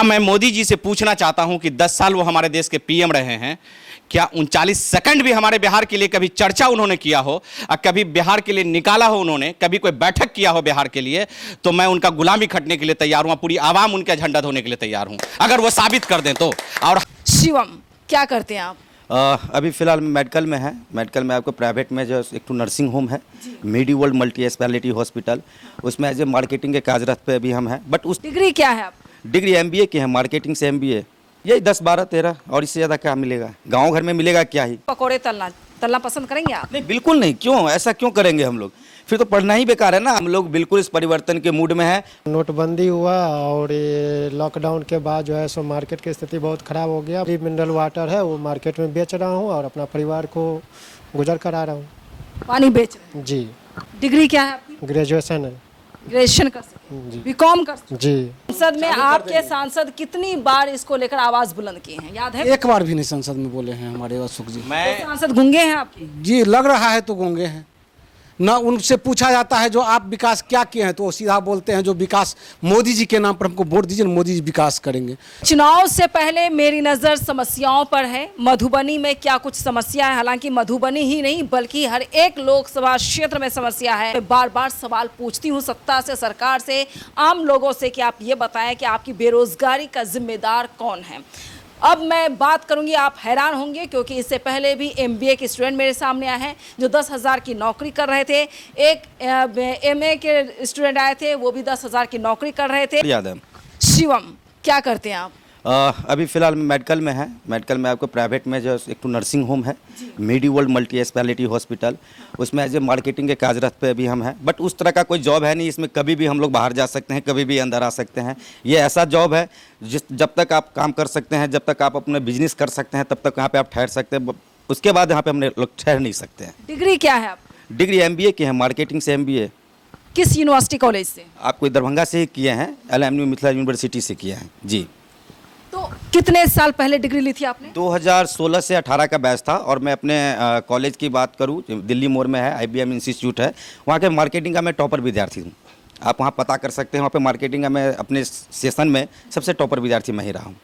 मैं मोदी जी से पूछना चाहता हूं कि 10 साल वो हमारे देश के पीएम रहे हैं, क्या 39 सेकंड भी हमारे बिहार के लिए कभी चर्चा उन्होंने किया हो, कभी बिहार के लिए निकाला हो उन्होंने, कभी कोई बैठक किया हो बिहार के लिए, तो मैं उनका गुलामी खटने के लिए तैयार हूं, पूरी आवाम उनका झंडा धोने के लिए तैयार हूं, अगर वो साबित कर दें तो। और शिवम, क्या करते हैं आप? अभी फ़िलहाल मेडिकल में है। मेडिकल में आपको प्राइवेट में जो एक तो नर्सिंग होम है, मेडी वर्ल्ड मल्टी स्पेशलिटी हॉस्पिटल, उसमें एज ए मार्केटिंग के काजरत पे अभी हम हैं। बट उस डिग्री क्या है आप? डिग्री एमबीए की है, मार्केटिंग से एमबीए। यही 10 12 13 और इससे ज़्यादा क्या मिलेगा, गांव घर में मिलेगा क्या ही। पकोड़े तलना पसंद करेंगे आप? नहीं, बिल्कुल नहीं। क्यों, ऐसा क्यों करेंगे हम लोग? फिर तो पढ़ना ही बेकार है ना। हम लोग बिल्कुल इस परिवर्तन के मूड में हैं। नोटबंदी हुआ और ये लॉकडाउन के बाद जो है सो मार्केट की स्थिति बहुत ख़राब हो गया। अभी मिनरल वाटर है वो मार्केट में बेच रहा हूँ और अपना परिवार को गुजर करा रहा हूँ। पानी बेच रहे हैं? जी। डिग्री क्या है आपकी? ग्रेजुएशन है। ग्रेजुएशन कर सकते जी। हैं, बीकॉम कर सकते हैं। जी। संसद में आपके सांसद कितनी बार इसको लेकर आवाज बुलंद किए हैं, याद है? एक बार भी नहीं संसद में बोले हैं हमारे अशोक जी। मैं सांसद गूंगे हैं आपके? जी, लग रहा है तो गूंगे हैं ना। उनसे पूछा जाता है जो आप विकास क्या किए हैं तो वो सीधा बोलते हैं जो विकास मोदी जी के नाम पर हमको वोट दीजिए, मोदी जी विकास करेंगे। चुनाव से पहले मेरी नज़र समस्याओं पर है। मधुबनी में क्या कुछ समस्या है, हालांकि मधुबनी ही नहीं बल्कि हर एक लोकसभा क्षेत्र में समस्या है। मैं बार बार सवाल पूछती हूँ सत्ता से, सरकार से, आम लोगों से कि आप ये बताएं कि आपकी बेरोजगारी का जिम्मेदार कौन है। अब मैं बात करूंगी, आप हैरान होंगे क्योंकि इससे पहले भी एमबीए के स्टूडेंट मेरे सामने आए हैं जो 10,000 की नौकरी कर रहे थे। एक एमए के स्टूडेंट आए थे, वो भी 10,000 की नौकरी कर रहे थे। याद है। शिवम, क्या करते हैं आप? अभी फ़िलहाल मेडिकल में है। मेडिकल में आपको प्राइवेट में जो एक तो नर्सिंग होम है, मेडी वर्ल्ड मल्टी स्पेशलिटी हॉस्पिटल, उसमें एज ए मार्केटिंग के काजरत पे अभी हम हैं। बट उस तरह का कोई जॉब है नहीं, इसमें कभी भी हम लोग बाहर जा सकते हैं, कभी भी अंदर आ सकते हैं। ये ऐसा जॉब है जब तक आप काम कर सकते हैं, जब तक आप अपना बिजनेस कर सकते हैं, तब तक यहाँ पे आप ठहर सकते हैं। उसके बाद यहाँ पे हम लोग ठहर नहीं सकते हैं। डिग्री क्या है आप? डिग्री एमबीए की है, मार्केटिंग से एमबीए। किस यूनिवर्सिटी कॉलेज से? आपको दरभंगा से ही किए हैं, LMU मिथिला यूनिवर्सिटी से किया है जी। तो कितने साल पहले डिग्री ली थी आपने? 2016 से 18 का बैच था। और मैं अपने कॉलेज की बात करूं, दिल्ली मोड़ में है, IBM इंस्टीट्यूट है, वहाँ के मार्केटिंग का मैं टॉपर विद्यार्थी हूँ। आप वहाँ पता कर सकते हैं, वहाँ पे मार्केटिंग का मैं अपने सेशन में सबसे टॉपर विद्यार्थी मैं ही रहा हूँ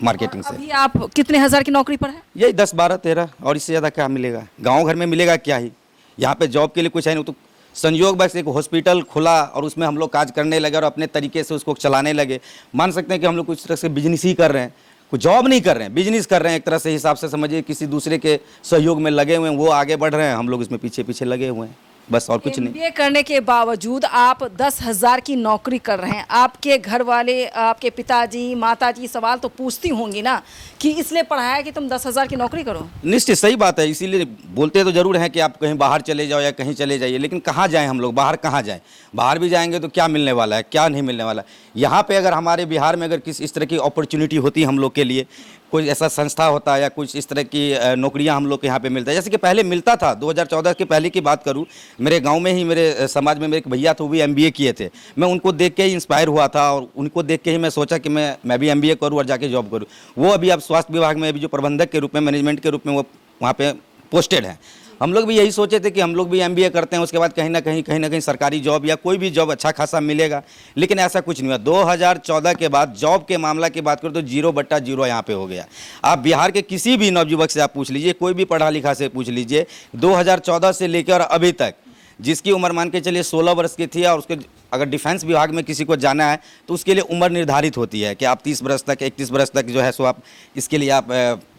मार्केटिंग से। अभी आप कितने हजार की नौकरी पर है? यही 10 12 13 और इससे ज़्यादा क्या मिलेगा, गाँव घर में मिलेगा क्या ही। यहाँ पे जॉब के लिए कुछ है नहीं, तो संयोग बस एक हॉस्पिटल खुला और उसमें हम लोग काज करने लगे और अपने तरीके से उसको चलाने लगे। मान सकते हैं कि हम लोग कुछ तरह से बिजनेस ही कर रहे हैं, कुछ जॉब नहीं कर रहे हैं, बिजनेस कर रहे हैं एक तरह से। हिसाब से समझिए किसी दूसरे के सहयोग में लगे हुए हैं, वो आगे बढ़ रहे हैं, हम लोग इसमें पीछे पीछे लगे हुए हैं, बस और कुछ नहीं। MBA करने के बावजूद आप 10,000 की नौकरी कर रहे हैं। आपके घर वाले, आपके पिताजी, माताजी सवाल तो पूछती होंगी ना कि इसलिए पढ़ाया कि तुम 10,000 की नौकरी करो? निश्चित सही बात है, इसीलिए बोलते तो जरूर हैं कि आप कहीं बाहर चले जाओ या कहीं चले जाइए, लेकिन कहाँ जाएं हम लोग, बाहर कहाँ जाएं? बाहर भी जाएंगे तो क्या मिलने वाला है, क्या नहीं मिलने वाला है। यहाँ पे अगर हमारे बिहार में अगर किसी इस तरह की अपॉर्चुनिटी होती हम लोग के लिए, कोई ऐसा संस्था होता है या कुछ इस तरह की नौकरियां हम लोग के यहाँ पे मिलता है, जैसे कि पहले मिलता था। 2014 के पहले की बात करूँ, मेरे गांव में ही, मेरे समाज में मेरे एक भैया थे, वो भी MBA किए थे। मैं उनको देख के ही इंस्पायर हुआ था और उनको देख के ही मैं सोचा कि मैं भी MBA करूँ और जाके जॉब करूँ। वो अभी अब स्वास्थ्य विभाग में अभी जो प्रबंधक के रूप में, मैनेजमेंट के रूप में वो वहाँ पे पोस्टेड हैं। हम लोग भी यही सोचे थे कि हम लोग भी MBA करते हैं, उसके बाद कहीं ना कहीं सरकारी जॉब या कोई भी जॉब अच्छा खासा मिलेगा, लेकिन ऐसा कुछ नहीं हुआ। 2014 के बाद जॉब के मामला की बात करूँ तो 0/0 यहाँ पे हो गया। आप बिहार के किसी भी नवयुवक से आप पूछ लीजिए, कोई भी पढ़ा लिखा से पूछ लीजिए, 2014 से लेकर अभी तक जिसकी उम्र मान के चलिए 16 वर्ष की थी, और उसके अगर डिफेंस विभाग में किसी को जाना है तो उसके लिए उम्र निर्धारित होती है कि आप 30 वर्ष तक, 31 वर्ष तक जो है सो आप इसके लिए आप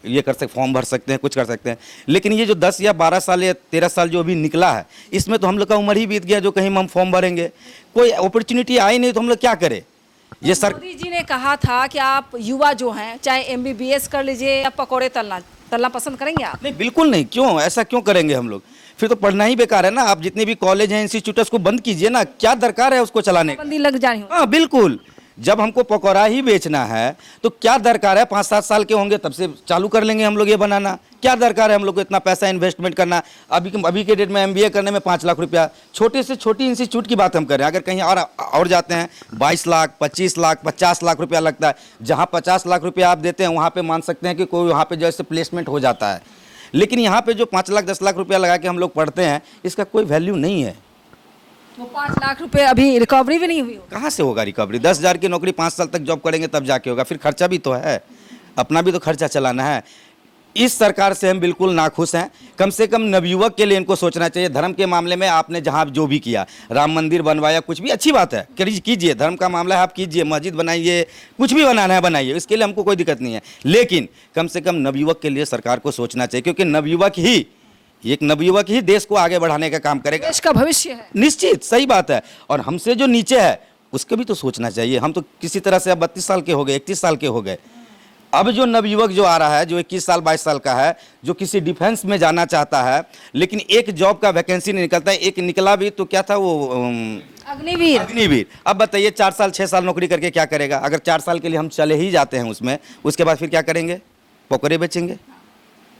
ये कर सकते, फॉर्म भर सकते हैं, कुछ कर सकते हैं। लेकिन ये जो 10 या 12 साल या 13 साल जो अभी निकला है, इसमें तो हम लोग का उम्र ही बीत गया, जो कहीं हम फॉर्म भरेंगे। कोई अपॉर्चुनिटी आई नहीं तो हम लोग क्या करें। ये सर मोदी जी ने कहा था कि आप युवा जो हैं, चाहे MBBS कर लीजिए या पकौड़े तलना पसंद करेंगे आप? नहीं, बिल्कुल नहीं। क्यों, ऐसा क्यों करेंगे हम लोग? फिर तो पढ़ना ही बेकार है ना। आप जितने भी कॉलेज हैं, इंस्टीट्यूट, उसको बंद कीजिए ना, क्या दरकार है उसको चलाने का? बंदी लग जानी हो। हाँ बिल्कुल, जब हमको पकौड़ा ही बेचना है तो क्या दरकार है, 5-7 साल के होंगे तब से चालू कर लेंगे हम लोग ये बनाना। क्या दरकार है हम लोग को इतना पैसा इन्वेस्टमेंट करना? अभी के डेट में MBA करने में 5 लाख रुपया, छोटे से छोटी इंस्टीट्यूट की बात हम कर रहे हैं। अगर कहीं और जाते हैं 22 लाख, 25 लाख, 50 लाख रुपया लगता है। जहाँ 50 लाख रुपया आप देते हैं वहाँ पे मान सकते हैं कि कोई वहाँ पे जैसे प्लेसमेंट हो जाता है, लेकिन यहाँ पे जो 5 लाख 10 लाख रुपया लगा के हम लोग पढ़ते हैं, इसका कोई वैल्यू नहीं है। वो 5 लाख रुपए अभी रिकवरी भी नहीं हुई हो। कहाँ से होगा रिकवरी? 10,000 की नौकरी 5 साल तक जॉब करेंगे तब जाके होगा। फिर खर्चा भी तो है, अपना भी तो खर्चा चलाना है। इस सरकार से हम बिल्कुल नाखुश हैं। कम से कम नवयुवक के लिए इनको सोचना चाहिए। धर्म के मामले में आपने जहाँ जो भी किया, राम मंदिर बनवाया, कुछ भी अच्छी बात है, कीजिए। धर्म का मामला है, आप कीजिए, मस्जिद बनाइए, कुछ भी बनाना है बनाइए, इसके लिए हमको कोई दिक्कत नहीं है। लेकिन कम से कम नवयुवक के लिए सरकार को सोचना चाहिए, क्योंकि एक नवयुवक ही देश को आगे बढ़ाने का काम करेगा। देश का भविष्य है। निश्चित, सही बात है। और हमसे जो नीचे है उसको भी तो सोचना चाहिए। हम तो किसी तरह से अब 32 साल के हो गए, 31 साल के हो गए। अब जो नवयुवक जो आ रहा है, जो 21 साल 22 साल का है, जो किसी डिफेंस में जाना चाहता है, लेकिन एक जॉब का वैकेंसी नहीं निकलता है। एक निकला भी तो क्या था वो अग्निवीर। अब बताइए 4 साल 6 साल नौकरी करके क्या करेगा? अगर 4 साल के लिए हम चले ही जाते हैं उसमें, उसके बाद फिर क्या करेंगे? पकौड़े बेचेंगे?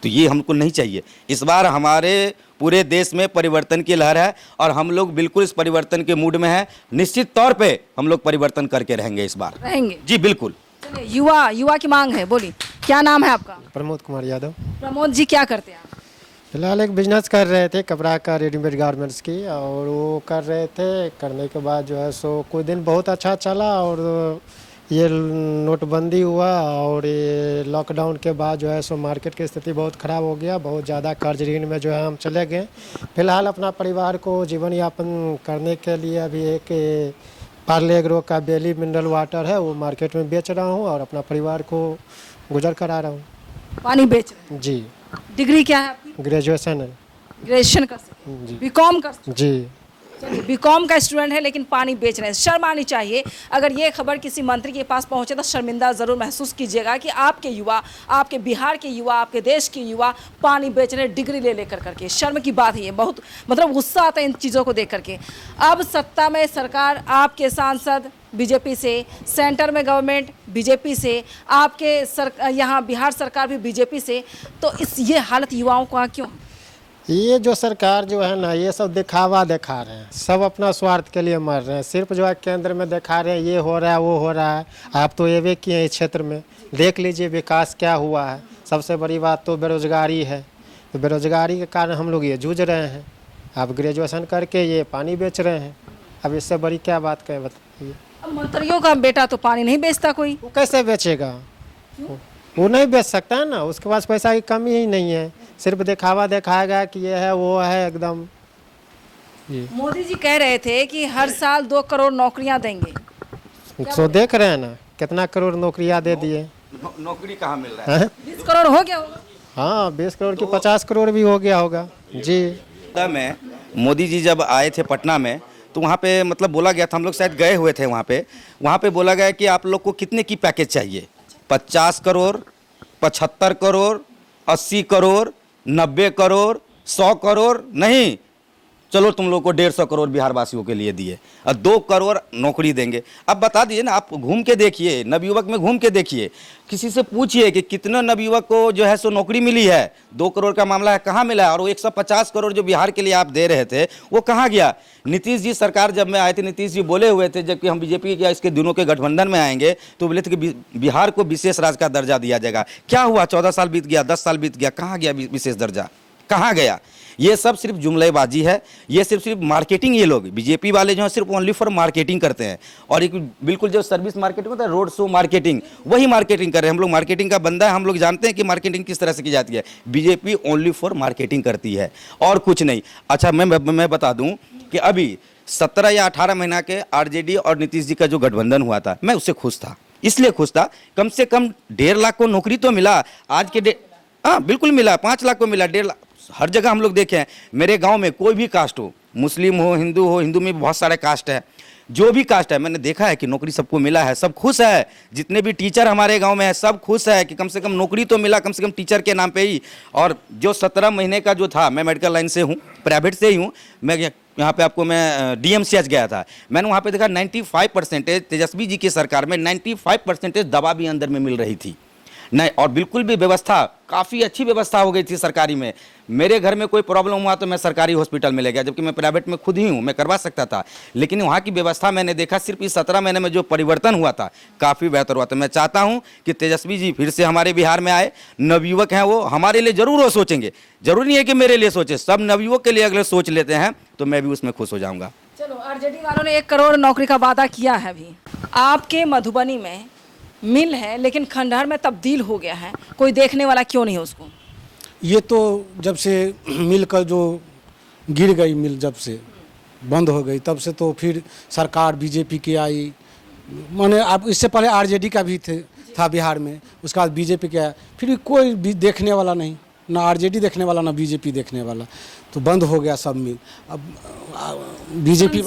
तो ये हमको नहीं चाहिए। इस बार हमारे पूरे देश में परिवर्तन की लहर है और हम लोग बिल्कुल इस परिवर्तन के मूड में हैं। निश्चित तौर पे हम लोग परिवर्तन करके रहेंगे इस बार। रहेंगे जी बिल्कुल। चलिए, युवा की मांग है, बोलिए क्या नाम है आपका? प्रमोद कुमार यादव। प्रमोद जी क्या करते हैं आप? फिलहाल एक बिजनेस कर रहे थे कपड़ा का, रेडीमेड गारमेंट्स की, और वो कर रहे थे। करने के बाद जो है सो कुछ दिन बहुत अच्छा चला, और ये नोटबंदी हुआ और ये लॉकडाउन के बाद जो है सो मार्केट की स्थिति बहुत ख़राब हो गया। बहुत ज़्यादा कर्ज ऋण में जो है हम चले गए। फिलहाल अपना परिवार को जीवन यापन करने के लिए अभी एक पार्ले एग्रो का बेली मिनरल वाटर है, वो मार्केट में बेच रहा हूँ और अपना परिवार को गुजर करा रहा हूँ। पानी बेच रहे हैं। जी। डिग्री क्या है आपकी? ग्रेजुएशन है। ग्रेजुएशन कर सकते हैं, जी। बीकॉम कर सकते हैं। जी। चलिए, बीकॉम का स्टूडेंट है लेकिन पानी बेच रहे हैं। शर्म आनी चाहिए। अगर ये खबर किसी मंत्री के पास पहुंचे तो शर्मिंदा ज़रूर महसूस कीजिएगा कि आपके युवा, आपके बिहार के युवा, आपके देश के युवा पानी बेच रहे हैं डिग्री ले लेकर करके। शर्म की बात है ये। बहुत मतलब गुस्सा आता है इन चीज़ों को देख करके। अब सत्ता में सरकार, आपके सांसद बीजेपी से, सेंटर में गवर्नमेंट बीजेपी से, आपके यहाँ बिहार सरकार भी बीजेपी से, तो ये हालत युवाओं का क्यों? ये जो सरकार जो है ना, ये सब दिखावा दिखा रहे हैं। सब अपना स्वार्थ के लिए मर रहे हैं। सिर्फ जो है केंद्र में दिखा रहे हैं ये हो रहा है वो हो रहा है। आप तो ये भी किए हैं इस क्षेत्र में, देख लीजिए विकास क्या हुआ है। सबसे बड़ी बात तो बेरोजगारी है। तो बेरोजगारी के कारण हम लोग ये जूझ रहे हैं। आप ग्रेजुएशन करके ये पानी बेच रहे हैं। अब इससे बड़ी क्या बात कहें बताइए। अब मंत्रियों का बेटा तो पानी नहीं बेचता कोई। वो कैसे बेचेगा? वो नहीं बेच सकता है ना, उसके पास पैसा की कमी ही नहीं है। सिर्फ दिखावा दिखाएगा कि ये है वो है एकदम। मोदी जी कह रहे थे कि हर साल 2 करोड़ नौकरियां देंगे। सो देख रहे हैं ना कितना करोड़ नौकरियां दे दिए। नौकरी कहाँ मिल रहा है? 20 करोड़ हो गया होगा। हाँ 20 करोड़ की 50 करोड़ भी हो गया होगा। जी। में मोदी जी जब आए थे पटना में, तो वहाँ पे मतलब बोला गया था, हम लोग शायद गए हुए थे वहाँ पे बोला गया कि आप लोग को कितने की पैकेज चाहिए? 50 करोड़, 75 करोड़, 80 करोड़, 90 करोड़, 100 करोड़ नहीं, चलो तुम लोग को 150 करोड़ बिहार वासियों के लिए दिए और 2 करोड़ नौकरी देंगे। अब बता दीजिए ना, आप घूम के देखिए, नवयुवक में घूम के देखिए, किसी से पूछिए कि कितने नवयुवक को जो है सो नौकरी मिली है। 2 करोड़ का मामला है, कहाँ मिला है? और वो 150 करोड़ जो बिहार के लिए आप दे रहे थे वो कहाँ गया? नीतीश जी सरकार जब मैं आए थे, नीतीश जी बोले हुए थे जबकि हम बीजेपी या इसके दिनों के गठबंधन में आएंगे तो बोले थे कि बिहार को विशेष राज्य का दर्जा दिया जाएगा। क्या हुआ? 14 साल बीत गया, 10 साल बीत गया, कहाँ गया विशेष दर्जा? कहाँ गया? ये सब सिर्फ जुमलेबाजी है। ये सिर्फ मार्केटिंग, ये लोग बीजेपी वाले जो हैं सिर्फ ओनली फॉर मार्केटिंग करते हैं। और एक बिल्कुल जो सर्विस मार्केटिंग होता है, रोड शो मार्केटिंग, वही मार्केटिंग कर रहे हैं। हम लोग मार्केटिंग का बंदा है, हम लोग जानते हैं कि मार्केटिंग किस तरह से की जाती है। बीजेपी ओनली फॉर मार्केटिंग करती है और कुछ नहीं। अच्छा मैं बता दूं कि अभी 17 या 18 महीना के आरजेडी और नीतीश जी का जो गठबंधन हुआ था, मैं उससे खुश था। इसलिए खुश था, कम से कम 1.5 लाख को नौकरी तो मिला। आज के हाँ बिल्कुल मिला, 5 लाख को मिला, 1.5 लाख हर जगह हम लोग देखे हैं। मेरे गांव में कोई भी कास्ट हो, मुस्लिम हो, हिंदू में बहुत सारे कास्ट है, जो भी कास्ट है, मैंने देखा है कि नौकरी सबको मिला है, सब खुश है। जितने भी टीचर हमारे गांव में है सब खुश है कि कम से कम नौकरी तो मिला, कम से कम टीचर के नाम पे ही। और जो 17 महीने का जो था, मैं मेडिकल लाइन से हूँ, प्राइवेट से ही हूँ, मैं यहाँ पे आपको मैं DMCH गया था, मैंने वहाँ पे देखा 95% तेजस्वी जी की सरकार में 95% दवा भी अंदर में मिल रही थी नहीं। और बिल्कुल भी व्यवस्था, काफ़ी अच्छी व्यवस्था हो गई थी सरकारी में। मेरे घर में कोई प्रॉब्लम हुआ तो मैं सरकारी हॉस्पिटल में ले गया, जबकि मैं प्राइवेट में खुद ही हूँ, मैं करवा सकता था। लेकिन वहाँ की व्यवस्था मैंने देखा, सिर्फ इस 17 महीने में जो परिवर्तन हुआ था काफ़ी बेहतर हुआ था। मैं चाहता हूँ कि तेजस्वी जी फिर से हमारे बिहार में आए। नवयुवक हैं वो, हमारे लिए ज़रूर वो सोचेंगे। जरूरी नहीं है कि मेरे लिए सोचे, सब नवयुवक के लिए अगर सोच लेते हैं तो मैं भी उसमें खुश हो जाऊँगा। चलो, आरजेडी वालों ने 1 करोड़ नौकरी का वादा किया है अभी। आपके मधुबनी में मिल है लेकिन खंडहर में तब्दील हो गया है, कोई देखने वाला क्यों नहीं है उसको? ये तो जब से मिल का जो गिर गई मिल, जब से बंद हो गई तब से तो फिर सरकार बीजेपी की आई। माने आप इससे पहले आरजेडी का भी था बिहार में, उसके बाद बीजेपी का आया, फिर भी कोई भी देखने वाला नहीं, ना आरजेडी देखने वाला ना बीजेपी देखने वाला, तो बंद हो गया सब मिल। अब बीजेपी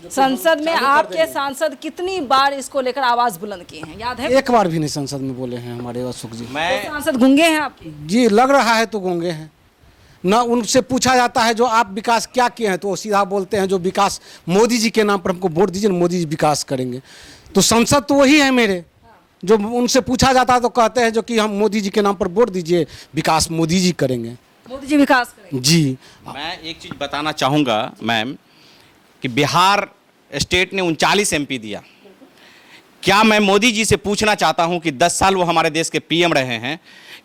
संसद में आपके सांसद कितनी बार इसको लेकर आवाज बुलंद किए हैं, याद है? एक बार भी नहीं संसद में बोले हैं हमारे अशोक जी। तो सांसद गूंगे हैं आपके? जी लग रहा है तो गूंगे हैं ना। उनसे पूछा जाता है जो आप विकास क्या किए हैं तो वो सीधा बोलते हैं जो विकास मोदी जी के नाम पर हमको वोट दीजिए, मोदी जी विकास करेंगे। तो संसद तो वही है मेरे, जो उनसे पूछा जाता है तो कहते हैं जो कि हम मोदी जी के नाम पर वोट दीजिए, विकास मोदी जी करेंगे, मोदी जी विकास करेंगे। जी। मैं एक चीज़ बताना चाहूँगा मैम कि बिहार स्टेट ने 39 MP दिया। क्या मैं मोदी जी से पूछना चाहता हूं कि 10 साल वो हमारे देश के PM रहे हैं,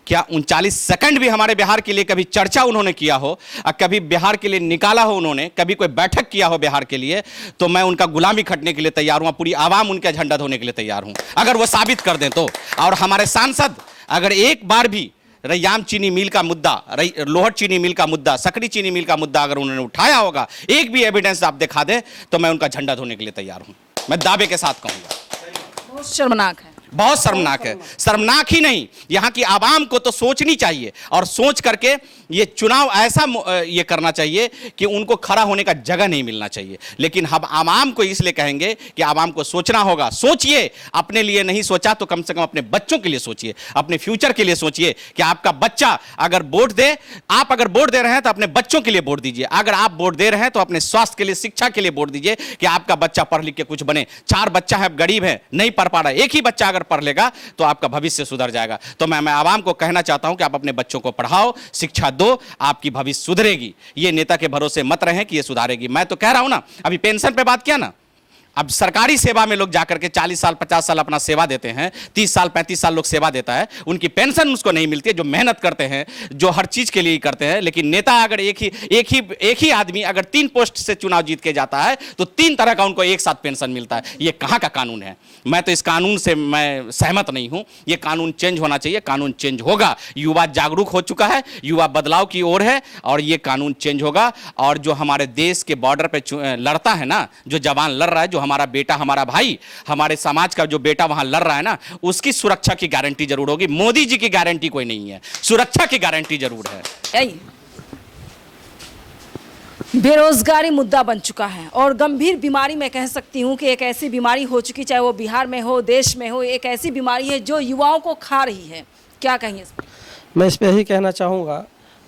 क्या 39 सेकंड भी हमारे बिहार के लिए कभी चर्चा उन्होंने किया हो और कभी बिहार के लिए निकाला हो उन्होंने, कभी कोई बैठक किया हो बिहार के लिए, तो मैं उनका गुलामी खटने के लिए तैयार हूं, पूरी आवाम उनका झंडा धोने के लिए तैयार हूं, अगर वो साबित कर दें तो। और हमारे सांसद अगर एक बार भी रैयाम चीनी मिल का मुद्दा, लोहट चीनी मिल का मुद्दा, सकड़ी चीनी मिल का मुद्दा अगर उन्होंने उठाया होगा, एक भी एविडेंस आप दिखा दें, तो मैं उनका झंडा धोने के लिए तैयार हूं। मैं दावे के साथ कहूंगा। बहुत शर्मनाक है, बहुत शर्मनाक है। शर्मनाक ही नहीं, यहाँ की आवाम को तो सोचनी चाहिए और सोच करके ये चुनाव ऐसा ये करना चाहिए कि उनको खड़ा होने का जगह नहीं मिलना चाहिए। लेकिन हम आवाम को इसलिए कहेंगे कि आवाम को सोचना होगा। सोचिए, अपने लिए नहीं सोचा तो कम से कम अपने बच्चों के लिए सोचिए, अपने फ्यूचर के लिए सोचिए कि आपका बच्चा अगर वोट दे, आप अगर वोट दे रहे हैं तो अपने बच्चों के लिए वोट दीजिए। अगर आप वोट दे रहे हैं तो अपने स्वास्थ्य के लिए, शिक्षा के लिए वोट दीजिए कि आपका बच्चा पढ़ लिख के कुछ बने। 4 बच्चा है, गरीब है, नहीं पढ़ पा रहा है, एक ही बच्चा अगर पढ़ लेगा तो आपका भविष्य सुधर जाएगा। तो मैं आवाम को कहना चाहता हूं कि आप अपने बच्चों को पढ़ाओ, शिक्षा दो, आपकी भविष्य सुधरेगी। ये नेता के भरोसे मत रहें कि ये सुधारेगी। मैं तो कह रहा हूं ना, अभी पेंशन पे बात किया ना, अब सरकारी सेवा में लोग जाकर के 40 साल 50 साल अपना सेवा देते हैं, 30 साल 35 साल लोग सेवा देता है, उनकी पेंशन उसको नहीं मिलती है, जो मेहनत करते हैं, जो हर चीज के लिए ही करते हैं। लेकिन नेता अगर एक ही आदमी अगर 3 पोस्ट से चुनाव जीत के जाता है तो 3 तरह का उनको एक साथ पेंशन मिलता है। ये कहाँ का कानून है? मैं तो इस कानून से मैं सहमत नहीं हूं। ये कानून चेंज होना चाहिए, कानून चेंज होगा। युवा जागरूक हो चुका है, युवा बदलाव की ओर है और ये कानून चेंज होगा। और जो हमारे देश के बॉर्डर पे लड़ता है ना, जो जवान लड़ रहा है, जो हमारा बेटा, हमारा भाई, हमारे समाज का जो बेटा वहां लड़ रहा है ना, उसकी सुरक्षा की गारंटी जरूर होगी। मोदी जी की गारंटी कोई नहीं है, सुरक्षा की गारंटी जरूर है। बेरोजगारी मुद्दा बन चुका है और गंभीर बीमारी मैं कह सकती हूं कि एक ऐसी बीमारी हो चुकी, चाहे वो बिहार में हो, देश में हो, एक ऐसी बीमारी है जो युवाओं को खा रही है। क्या कहेंगे इस पर? मैं इस पर यही कहना चाहूँगा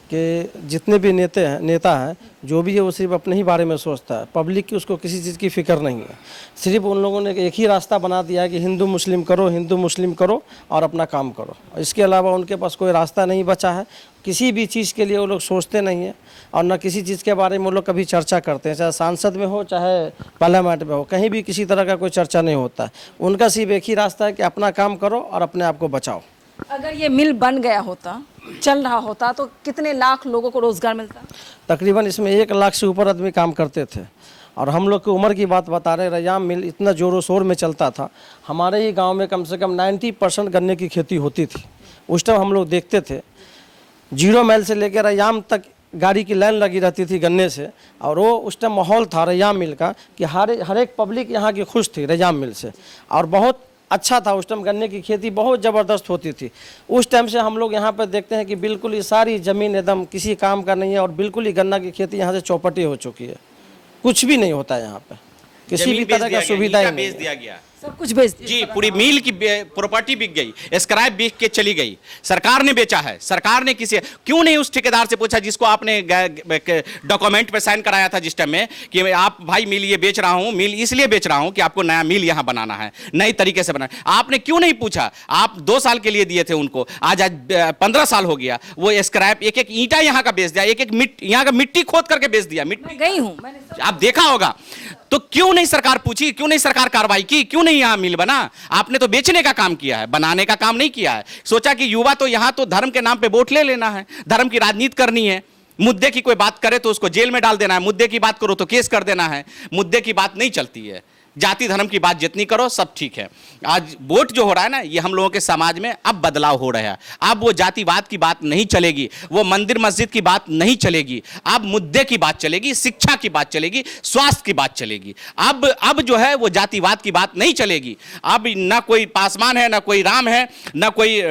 कि जितने भी नेता हैं जो भी है वो सिर्फ अपने ही बारे में सोचता है, पब्लिक की उसको किसी चीज़ की फ़िक्र नहीं है। सिर्फ उन लोगों ने एक ही रास्ता बना दिया है कि हिंदू मुस्लिम करो, हिंदू मुस्लिम करो और अपना काम करो। इसके अलावा उनके पास कोई रास्ता नहीं बचा है। किसी भी चीज़ के लिए वो लोग सोचते नहीं हैं और न किसी चीज़ के बारे में वो लोग कभी चर्चा करते हैं, चाहे सांसद में हो चाहे पार्लियामेंट में हो, कहीं भी किसी तरह का कोई चर्चा नहीं होता है। उनका सिर्फ एक ही रास्ता है कि अपना काम करो और अपने आप को बचाओ। अगर ये मिल बन गया होता, चल रहा होता, तो कितने लाख लोगों को रोजगार मिलता? तकरीबन इसमें 1 लाख से ऊपर आदमी काम करते थे। और हम लोग की उम्र की बात बता रहे, रैयाम मिल इतना जोरों शोर में चलता था। हमारे ही गांव में कम से कम 90% गन्ने की खेती होती थी। उस टाइम हम लोग देखते थे 0 माइल से लेकर रैयाम तक गाड़ी की लाइन लगी रहती थी गन्ने से। और वो उस टाइम माहौल था रैयाम मिल का कि हर एक पब्लिक यहाँ की खुश थी रैयाम मिल से और बहुत अच्छा था। उस टाइम गन्ने की खेती बहुत ज़बरदस्त होती थी। उस टाइम से हम लोग यहाँ पर देखते हैं कि बिल्कुल ही सारी ज़मीन एकदम किसी काम का नहीं है और बिल्कुल ही गन्ना की खेती यहाँ से चौपटी हो चुकी है। कुछ भी नहीं होता है यहाँ पे, किसी भी तरह का सुविधा ही नहीं है। सब कुछ बेच दिया। जी, पूरी मिल की प्रॉपर्टी बिक गई, स्क्रैप बिक के चली गई। सरकार ने बेचा है। सरकार ने किसी क्यों नहीं उस ठेकेदार से पूछा जिसको आपने डॉक्यूमेंट पे साइन कराया था जिस टाइम में कि आप भाई मिल ये बेच रहा हूं, मिल इसलिए बेच रहा हूं कि आपको नया मिल यहां बनाना है, नई तरीके से बनाना। आपने क्यों नहीं पूछा? आप 2 साल के लिए दिए थे उनको, आज 15 साल हो गया। वो स्क्रैप एक ईंटा यहाँ का बेच दिया, एक यहाँ का मिट्टी खोद करके बेच दिया। मैं गई हूँ, आप देखा होगा। तो क्यों नहीं सरकार पूछी, क्यों नहीं सरकार कार्रवाई की, क्यों नहीं यहाँ मिल बना? आपने तो बेचने का काम किया है, बनाने का काम नहीं किया है। सोचा कि युवा तो यहाँ तो धर्म के नाम पे वोट ले लेना है, धर्म की राजनीति करनी है। मुद्दे की कोई बात करे तो उसको जेल में डाल देना है, मुद्दे की बात करो तो केस कर देना है, मुद्दे की बात नहीं चलती है। जाति धर्म की बात जितनी करो सब ठीक है। आज वोट जो हो रहा है ना, ये हम लोगों के समाज में अब बदलाव हो रहा है। अब वो जातिवाद की बात नहीं चलेगी, वो मंदिर मस्जिद की बात नहीं चलेगी, अब मुद्दे की बात चलेगी, शिक्षा की बात चलेगी, स्वास्थ्य की बात चलेगी। अब जो है वो जातिवाद की बात नहीं चलेगी। अब ना कोई पासवान है, ना कोई राम है, ना कोई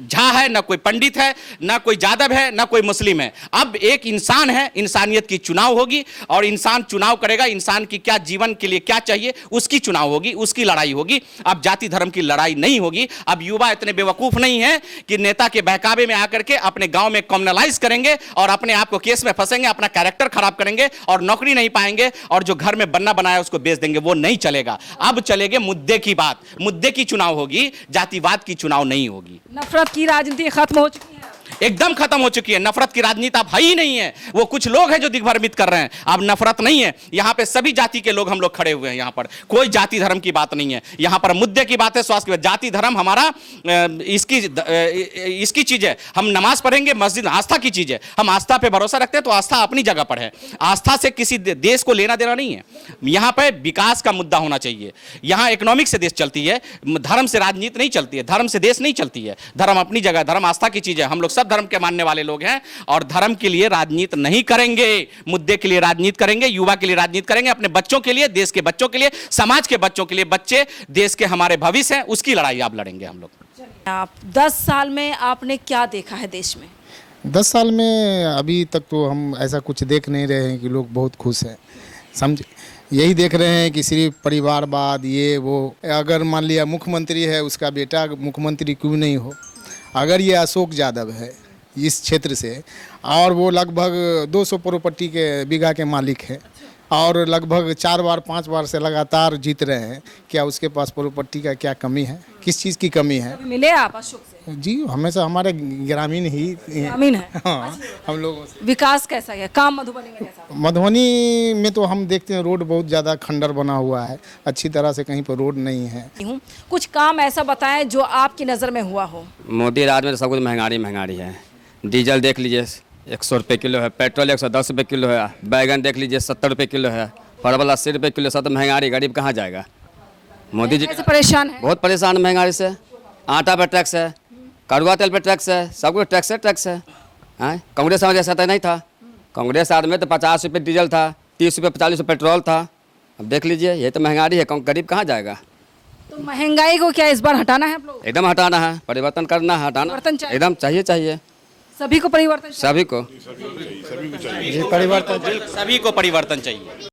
झा है, ना कोई पंडित है, ना कोई यादव है, ना कोई मुस्लिम है। अब एक इंसान है, इंसानियत की चुनाव होगी और इंसान चुनाव करेगा, इंसान की क्या जीवन के लिए क्या चाहिए उसकी चुनाव होगी, उसकी लड़ाई होगी। अब जाति धर्म की लड़ाई नहीं होगी। अब युवा इतने बेवकूफ नहीं है कि नेता के बहकावे में आकर के अपने गांव में कम्युनलाइज करेंगे और अपने आप को केस में फंसेंगे, अपना कैरेक्टर खराब करेंगे और नौकरी नहीं पाएंगे और जो घर में बन्ना बनाया उसको बेच देंगे। वो नहीं चलेगा। अब चलेगे मुद्दे की बात, मुद्दे की चुनाव होगी, जातिवाद की चुनाव नहीं होगी। नफरत की राजनीति खत्म हो चुकी है। एकदम खत्म हो चुकी है। नफरत की राजनीति अब है ही नहीं है। वो कुछ लोग हैं जो दिग्भ्रमित कर रहे हैं। अब नफरत नहीं है। यहाँ पे सभी जाति के लोग हम लोग खड़े हुए हैं। यहाँ पर कोई जाति धर्म की बात नहीं है। यहाँ पर मुद्दे की बात है, स्वास्थ्य की बात। जाति धर्म हमारा इसकी चीज है। हम नमाज पढ़ेंगे, मस्जिद आस्था की चीज है। हम आस्था पे भरोसा रखते हैं तो आस्था अपनी जगह पर है। आस्था से किसी देश को लेना देना नहीं है। यहाँ पे विकास का मुद्दा होना चाहिए। यहाँ इकोनॉमिक से देश चलती है, धर्म से राजनीति नहीं चलती है, धर्म से देश नहीं चलती है। धर्म अपनी जगह, धर्म आस्था की चीज है। हम लोग सब धर्म के मानने वाले लोग हैं और धर्म के लिए राजनीति नहीं करेंगे, मुद्दे के लिए राजनीति करेंगे, युवा के लिए राजनीति करेंगे, अपने बच्चों के लिए, देश के बच्चों के लिए, समाज के बच्चों के लिए। बच्चे देश के हमारे भविष्य हैं, उसकी लड़ाई आप लड़ेंगे हम लोग। आप 10 साल में आपने क्या देखा है देश में? 10 साल में अभी तक तो हम ऐसा कुछ देख नहीं रहे हैं कि लोग बहुत खुश हैं, समझे। यही देख रहे हैं कि सिर्फ परिवारवाद, ये वो। अगर मान लिया मुख्यमंत्री है, उसका बेटा मुख्यमंत्री क्यों नहीं हो। अगर ये अशोक यादव है इस क्षेत्र से और वो लगभग 200 प्रॉपर्टी के बीघा के मालिक हैं और लगभग 4 बार 5 बार से लगातार जीत रहे हैं, क्या उसके पास प्रॉपर्टी का क्या कमी है? किस चीज़ की कमी है? मिले आप अशोक से? जी, हमेशा हमारे ग्रामीण ही ग्रामीण है। हाँ, हम लोगों से। विकास कैसा है? काम मधुबनी में कैसा? मधुबनी में तो हम देखते हैं रोड बहुत ज़्यादा खंडर बना हुआ है, अच्छी तरह से कहीं पर रोड नहीं है। कुछ काम ऐसा बताएं जो आपकी नज़र में हुआ हो। मोदी राज में तो सब कुछ महंगाई है। डीजल देख लीजिए 100 रुपये किलो है, पेट्रोल 110 रुपये किलो है, बैगन देख लीजिए 70 रुपये किलो है, परवल 80 रुपये किलो। सब तो महंगाई, गरीब कहाँ जाएगा? मोदी जी कैसे परेशान है? बहुत परेशान महंगाई से। आटा पर टैक्स है, कड़वा तेल पर टैक्स है, सब कुछ टैक्स है। कांग्रेस में जैसा तो नहीं था। कांग्रेस आदमी में तो 50 रुपये डीजल था, 30 रुपये 40 रुपये पेट्रोल था। अब देख लीजिए, ये तो महंगाई है, गरीब कहाँ जाएगा? तो महंगाई को क्या इस बार हटाना है आप लोग? एकदम हटाना है, परिवर्तन करना है, हटाना परिवर्तन चाहिए। एकदम चाहिए। सभी को परिवर्तन चाहिए। सभी को जी, परिवर्तन सभी को परिवर्तन चाहिए।